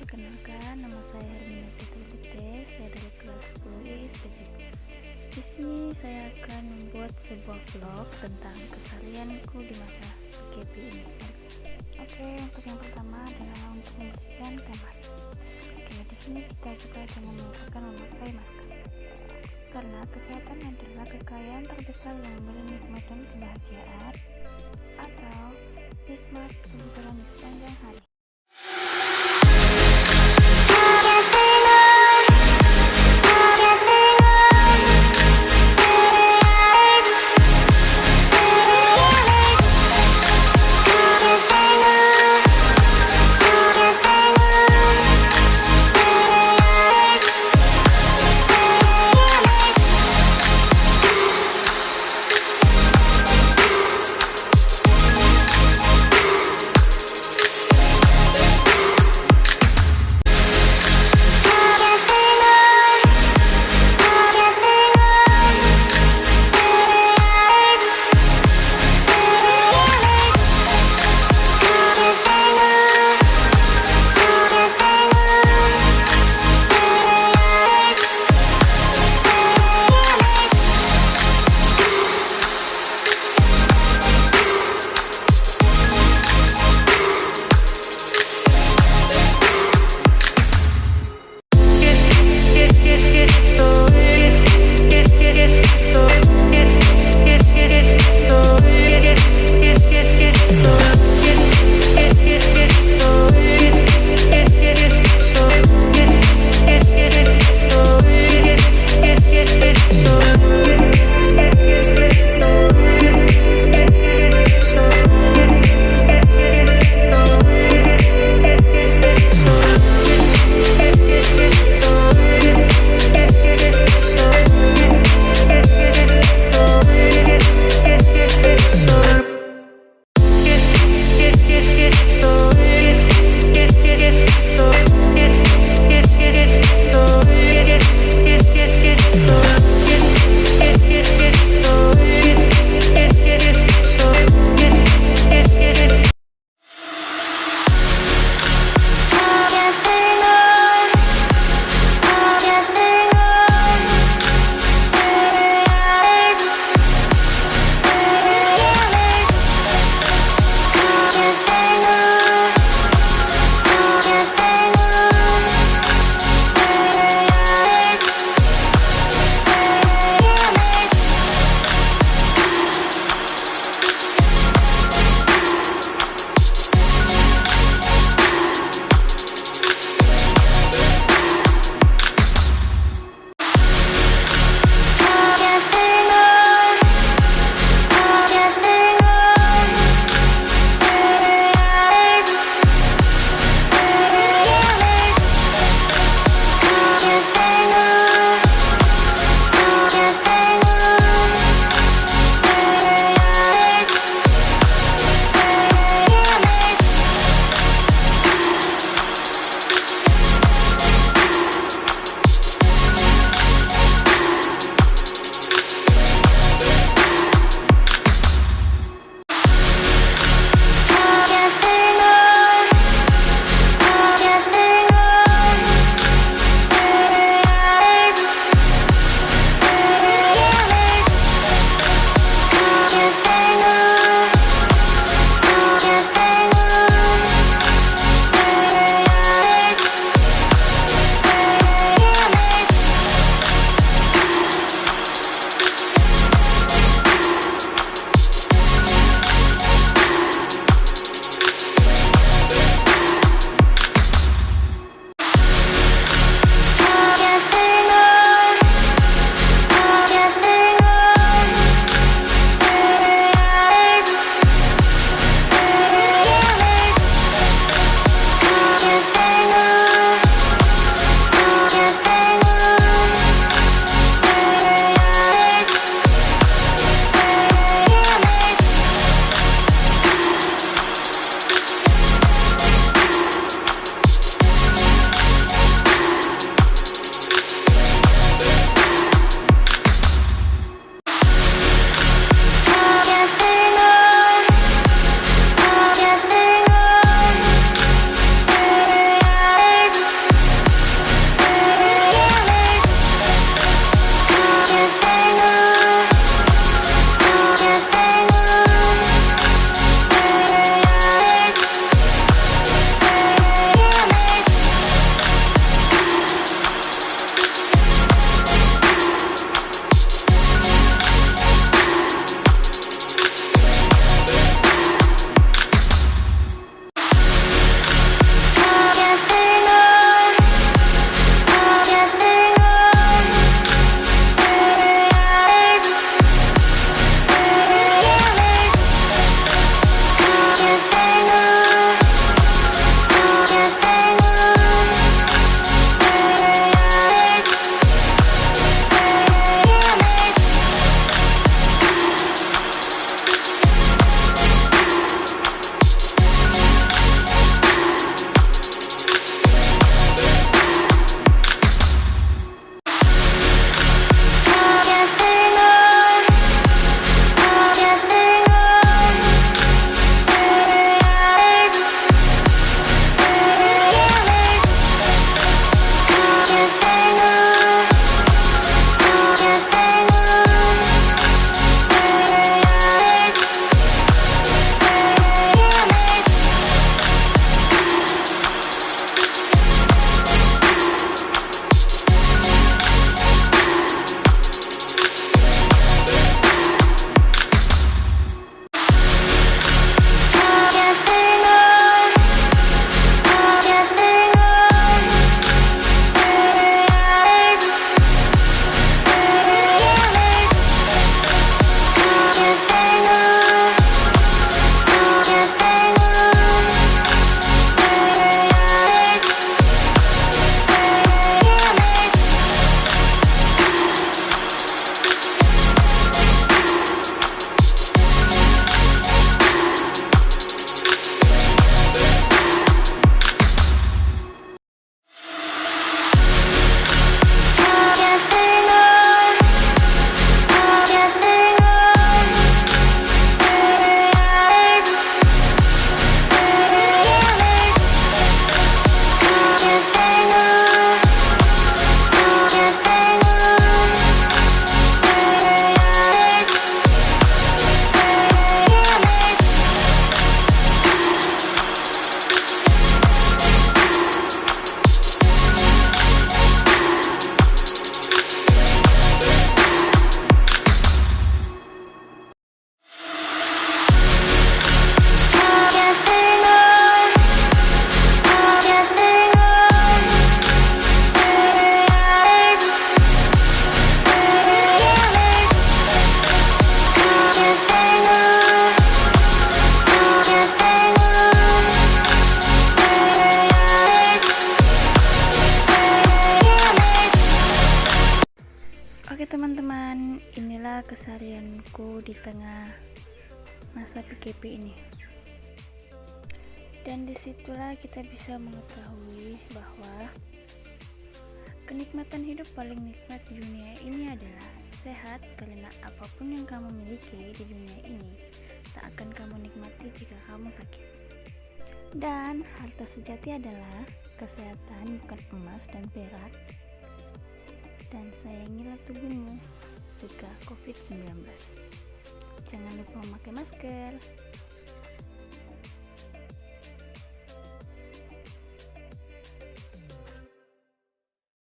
perkenalkan, nama saya HERMINA LUTE, saya dari kelas 10 IIS PTP. Di sini saya akan membuat sebuah vlog tentang keseharianku di masa PKP ini. Oke, untuk yang pertama adalah untuk membersihkan kamar. Oke, di sini kita juga jangan melupakan memakai masker. Karena kesehatan adalah kekayaan terbesar yang memberi nikmat dan kebahagiaan atau nikmat kehidupan di sepanjang hari. cerita keseharianku di tengah masa PKP ini. Dan disitulah kita bisa mengetahui bahwa kenikmatan hidup paling nikmat di dunia ini adalah sehat, karena apapun yang kamu miliki di dunia ini tak akan kamu nikmati jika kamu sakit. Dan harta sejati adalah kesehatan, bukan emas dan perak. Dan sayangilah tubuhmu, cegah COVID-19. Jangan lupa memakai masker.